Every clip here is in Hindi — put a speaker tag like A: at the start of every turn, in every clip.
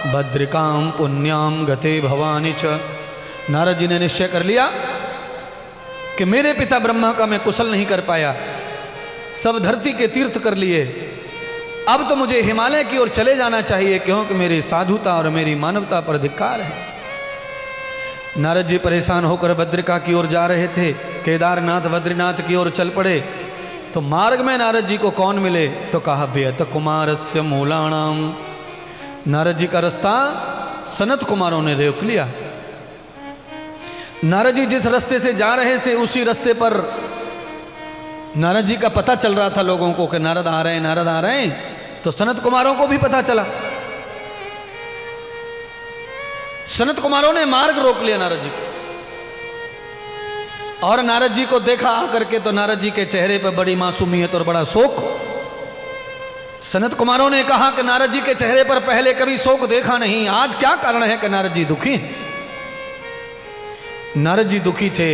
A: भद्रिकाम पुण्याम गते भवानी च। नारद जी ने निश्चय कर लिया कि मेरे पिता ब्रह्मा का मैं कुशल नहीं कर पाया, सब धरती के तीर्थ कर लिए, अब तो मुझे हिमालय की ओर चले जाना चाहिए, क्योंकि मेरी साधुता और मेरी मानवता पर धिक्कार है। नारद जी परेशान होकर बद्रिका की ओर जा रहे थे, केदारनाथ बद्रीनाथ की ओर चल पड़े। तो मार्ग में नारद जी को कौन मिले, तो कहा व्यत कुमारस्य मूलाणाम। नारद जी का रास्ता सनत कुमारों ने रोक लिया। नारद जी जिस रास्ते से जा रहे थे उसी रास्ते पर नारद जी का पता चल रहा था लोगों को कि नारद आ रहे हैं, नारद आ रहे हैं। तो सनत कुमारों को भी पता चला। सनत कुमारों ने मार्ग रोक लिया नारद जी को, और नारद जी को देखा आकर के तो नारद जी के चेहरे पर बड़ी मासूमियत और बड़ा शोक। सनत कुमारों ने कहा कि नारद जी के चेहरे पर पहले कभी शोक देखा नहीं, आज क्या कारण है कि नारद जी दुखी हैं? नारद जी दुखी थे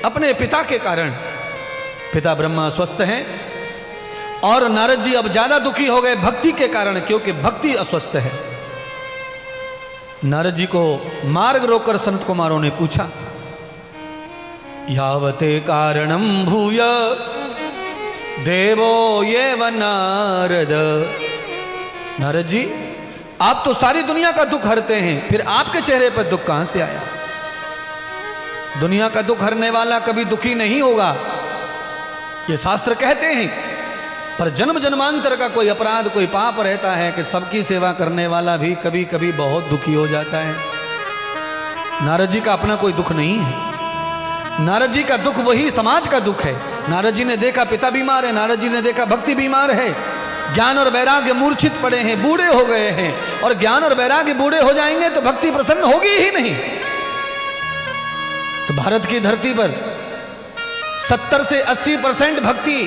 A: अपने पिता के कारण। पिता ब्रह्मा स्वस्थ हैं और नारद जी अब ज्यादा दुखी हो गए भक्ति के कारण, क्योंकि भक्ति अस्वस्थ है। नारद जी को मार्ग रोककर संत कुमारों ने पूछा, यावते कारणम भूय देवो ये व नारद। नारद जी आप तो सारी दुनिया का दुख हरते हैं, फिर आपके चेहरे पर दुख कहां से आया? दुनिया का दुख हरने वाला कभी दुखी नहीं होगा, ये शास्त्र कहते हैं। पर जन्म जन्मांतर का कोई अपराध, कोई पाप रहता है कि सबकी सेवा करने वाला भी कभी कभी बहुत दुखी हो जाता है। नारद जी का अपना कोई दुख नहीं है। नारद जी का दुख वही समाज का दुख है। नारद जी ने देखा पिता बीमार है, नारद जी ने देखा भक्ति बीमार है, ज्ञान और वैराग्य मूर्छित पड़े हैं, बूढ़े हो गए हैं, और ज्ञान और वैराग्य बूढ़े हो जाएंगे तो भक्ति प्रसन्न होगी ही नहीं। तो भारत की धरती पर 70 से 80% भक्ति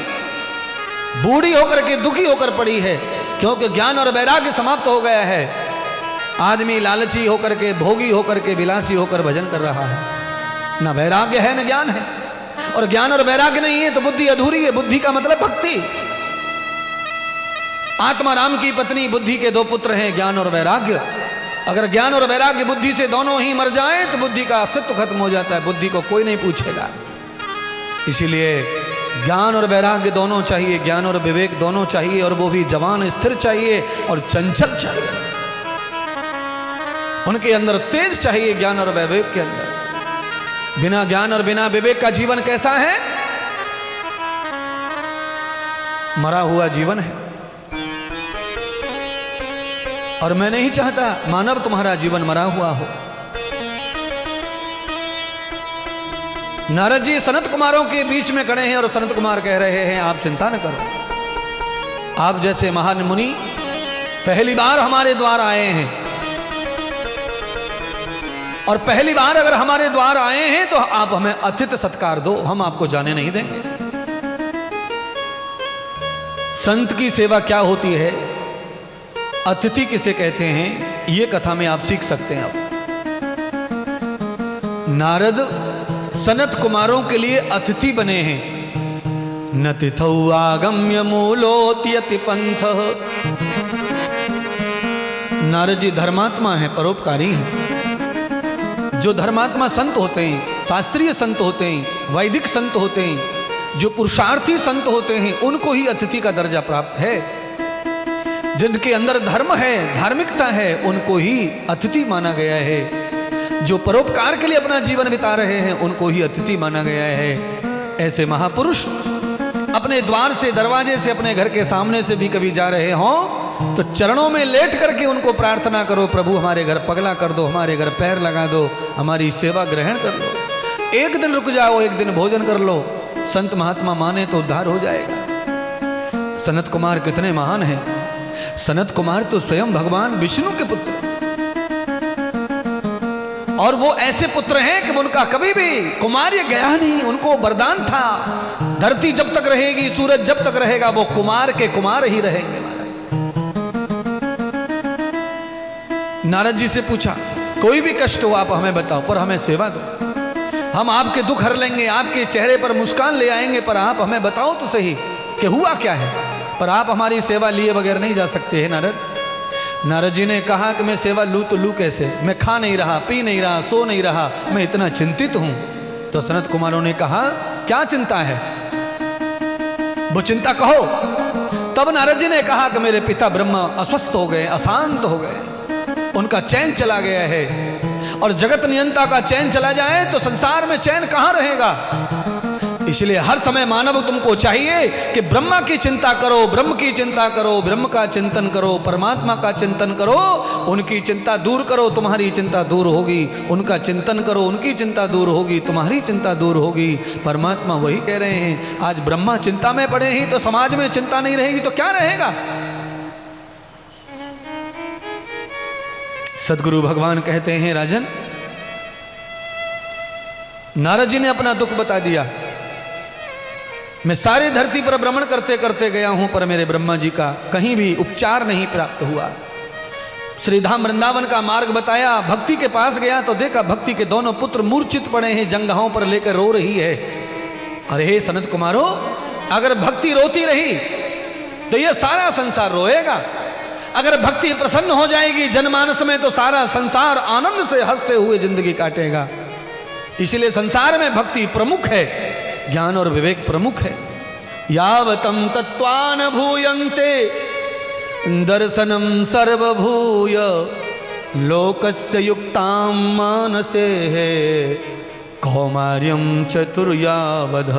A: बूढ़ी होकर के दुखी होकर पड़ी है, क्योंकि ज्ञान और वैराग्य समाप्त हो गया है। आदमी लालची होकर के, भोगी होकर के, विलासी होकर भजन कर रहा है। ना वैराग्य है न ज्ञान है, और ज्ञान और वैराग्य नहीं है तो बुद्धि अधूरी है। बुद्धि का मतलब भक्ति। आत्मा राम की पत्नी, बुद्धि के 2 पुत्र हैं, ज्ञान और वैराग्य। अगर ज्ञान और वैराग्य बुद्धि से दोनों ही मर जाए तो बुद्धि का अस्तित्व खत्म हो जाता है, बुद्धि को कोई नहीं पूछेगा। इसीलिए ज्ञान और वैराग्य दोनों चाहिए, ज्ञान और विवेक दोनों चाहिए, और वो भी जवान स्थिर चाहिए और चंचल चाहिए। उनके अंदर तेज चाहिए, ज्ञान और विवेक के अंदर। बिना ज्ञान और बिना विवेक का जीवन कैसा है? मरा हुआ जीवन है। और मैं नहीं चाहता मानव तुम्हारा जीवन मरा हुआ हो। नारद जी सनत कुमारों के बीच में खड़े हैं और सनत कुमार कह रहे हैं, आप चिंता न करो, आप जैसे महान मुनि पहली बार हमारे द्वार आए हैं, और पहली बार अगर हमारे द्वार आए हैं तो आप हमें अतिथि सत्कार दो, हम आपको जाने नहीं देंगे। संत की सेवा क्या होती है, अतिथि किसे कहते हैं, ये कथा में आप सीख सकते हैं। अब नारद सनत कुमारों के लिए अतिथि बने हैं। न तिथौ आगम्य मूलोत्यति पंथ। नारद जी धर्मात्मा हैं, परोपकारी हैं। जो धर्मात्मा संत होते हैं, शास्त्रीय संत होते हैं, वैदिक संत होते हैं, जो पुरुषार्थी संत होते हैं, उनको ही अतिथि का दर्जा प्राप्त है। जिनके अंदर धर्म है, धार्मिकता है, उनको ही अतिथि माना गया है। जो परोपकार के लिए अपना जीवन बिता रहे हैं, उनको ही अतिथि माना गया है। ऐसे महापुरुष अपने द्वार से, दरवाजे से, अपने घर के सामने से भी कभी जा रहे हों तो चरणों में लेट करके उनको प्रार्थना करो, प्रभु हमारे घर पगला कर दो, हमारे घर पैर लगा दो, हमारी सेवा ग्रहण कर लो। एक दिन रुक जाओ, एक दिन भोजन कर लो, संत महात्मा माने तो उद्धार हो जाएगा। सनत कुमार कितने महान हैं। सनत कुमार तो स्वयं भगवान विष्णु के पुत्र, और वो ऐसे पुत्र हैं कि उनका कभी भी कुमार्य गया नहीं, उनको वरदान था, धरती जब तक रहेगी, सूरज जब तक रहेगा, वो कुमार के कुमार ही रहेंगे। नारद जी से पूछा, कोई भी कष्ट हो आप हमें बताओ, पर हमें सेवा दो, हम आपके दुख हर लेंगे, आपके चेहरे पर मुस्कान ले आएंगे, पर आप हमें बताओ तो सही कि हुआ क्या है। पर आप हमारी सेवा लिए बगैर नहीं जा सकते हैं नारद। नारद जी ने कहा कि मैं सेवा लूँ तो लूँ कैसे, मैं खा नहीं रहा, पी नहीं रहा, सो नहीं रहा, मैं इतना चिंतित हूँ। तो सनत कुमारों ने कहा क्या चिंता है, वो चिंता कहो। तब नारद जी ने कहा कि मेरे पिता ब्रह्मा अस्वस्थ हो गए, अशांत हो गए, उनका चैन चला गया है, और जगत नियंता का चैन चला जाए तो संसार में चैन कहां रहेगा। इसलिए हर समय मानव तुमको चाहिए कि ब्रह्मा की चिंता करो, ब्रह्म की चिंता करो, ब्रह्म का चिंतन करो, परमात्मा का चिंतन करो, उनकी चिंता दूर करो, तुम्हारी चिंता दूर होगी। उनका चिंतन करो, उनकी चिंता दूर होगी, तुम्हारी चिंता दूर होगी। परमात्मा वही कह रहे हैं। आज ब्रह्मा चिंता में पड़े ही तो समाज में चिंता नहीं रहेगी तो क्या रहेगा। सदगुरु भगवान कहते हैं राजन, नारद जी ने अपना दुख बता दिया। मैं सारी धरती पर भ्रमण करते करते गया हूं, पर मेरे ब्रह्मा जी का कहीं भी उपचार नहीं प्राप्त हुआ। श्रीधाम वृंदावन का मार्ग बताया, भक्ति के पास गया तो देखा भक्ति के दोनों पुत्र मूर्छित पड़े हैं, जंघाओं पर लेकर रो रही है। अरे हे सनत कुमारो, अगर भक्ति रोती रही तो यह सारा संसार रोएगा। अगर भक्ति प्रसन्न हो जाएगी जनमानस में तो सारा संसार आनंद से हंसते हुए जिंदगी काटेगा। इसलिए संसार में भक्ति प्रमुख है, ज्ञान और विवेक प्रमुख है। यावतम तत्वान भूयन्ते दर्शनम सर्वभूय लोकस्य युक्तां मानसे है कौमार्यम चतुर्यावध।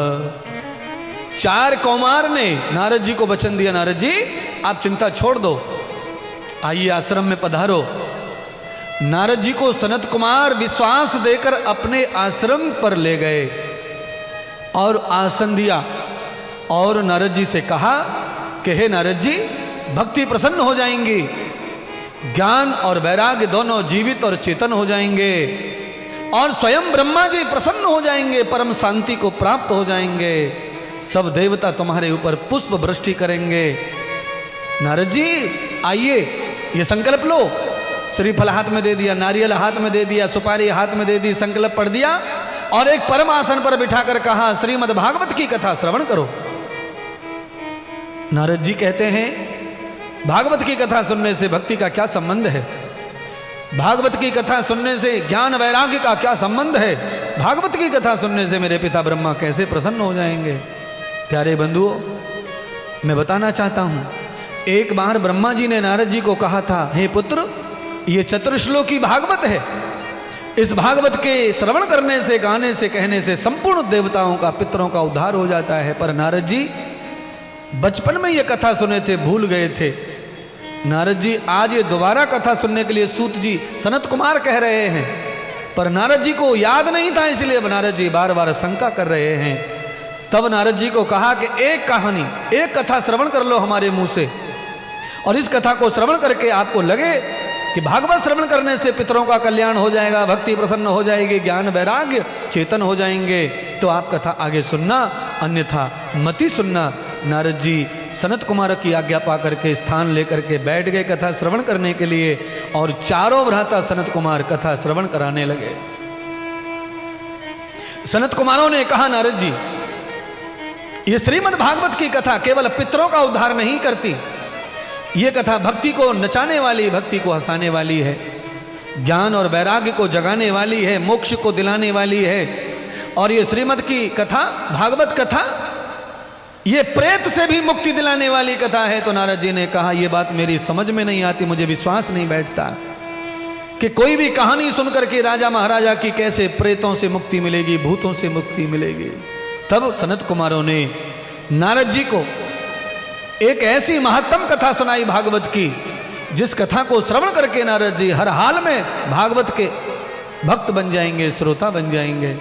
A: चार कौमार ने नारद जी को वचन दिया, नारद जी आप चिंता छोड़ दो, आइए आश्रम में पधारो। नारद जी को सनत कुमार विश्वास देकर अपने आश्रम पर ले गए और आसन दिया और नारद जी से कहा कि हे नारद जी, भक्ति प्रसन्न हो जाएंगी, ज्ञान और वैराग्य दोनों जीवित और चेतन हो जाएंगे, और स्वयं ब्रह्मा जी प्रसन्न हो जाएंगे, परम शांति को प्राप्त हो जाएंगे, सब देवता तुम्हारे ऊपर पुष्प वृष्टि करेंगे। नारद जी आइए, ये संकल्प लो। श्रीफल हाथ में दे दिया, नारियल हाथ में दे दिया, सुपारी हाथ में दे दी, संकल्प पढ़ दिया और एक परम आसन पर बिठाकर कहा श्रीमद् भागवत की कथा श्रवण करो। नारद जी कहते हैं भागवत की कथा सुनने से भक्ति का क्या संबंध है, भागवत की कथा सुनने से ज्ञान वैराग्य का क्या संबंध है, भागवत की कथा सुनने से मेरे पिता ब्रह्मा कैसे प्रसन्न हो जाएंगे। प्यारे बंधुओं, मैं बताना चाहता हूं, एक बार ब्रह्मा जी ने नारद जी को कहा था, हे पुत्र ये चतुर्श्लोकी भागवत है, इस भागवत के श्रवण करने से, गाने से, कहने से संपूर्ण देवताओं का, पितरों का उद्धार हो जाता है। पर नारद जी बचपन में ये कथा सुने थे, भूल गए थे। नारद जी आज ये दोबारा कथा सुनने के लिए सूत जी सनत कुमार कह रहे हैं, पर नारद जी को याद नहीं था, इसलिए नारद जी बार बार शंका कर रहे हैं। तब नारद जी को कहा कि एक कहानी, एक कथा श्रवण कर लो हमारे मुंह से, और इस कथा को श्रवण करके आपको लगे कि भागवत श्रवण करने से पितरों का कल्याण हो जाएगा, भक्ति प्रसन्न हो जाएगी, ज्ञान वैराग्य चेतन हो जाएंगे, तो आप कथा आगे सुनना, अन्यथा मति सुनना। नारद जी सनत कुमार की आज्ञा पा करके स्थान लेकर के बैठ गए कथा श्रवण करने के लिए, और चारों भ्राता सनत कुमार कथा श्रवण कराने लगे। सनत कुमारों ने कहा नारद जी, ये श्रीमद् भागवत की कथा केवल पितरों का उद्धार नहीं करती, ये कथा भक्ति को नचाने वाली, भक्ति को हंसाने वाली है, ज्ञान और वैराग्य को जगाने वाली है, मोक्ष को दिलाने वाली है। और ये श्रीमद् की कथा, भागवत कथा, ये प्रेत से भी मुक्ति दिलाने वाली कथा है। तो नारद जी ने कहा ये बात मेरी समझ में नहीं आती, मुझे विश्वास नहीं बैठता कि कोई भी कहानी सुनकर के राजा महाराजा की कैसे प्रेतों से मुक्ति मिलेगी, भूतों से मुक्ति मिलेगी। तब सनत कुमारों ने नारद जी को एक ऐसी महत्तम कथा सुनाई भागवत की, जिस कथा को श्रवण करके नारद जी हर हाल में भागवत के भक्त बन जाएंगे, श्रोता बन जाएंगे।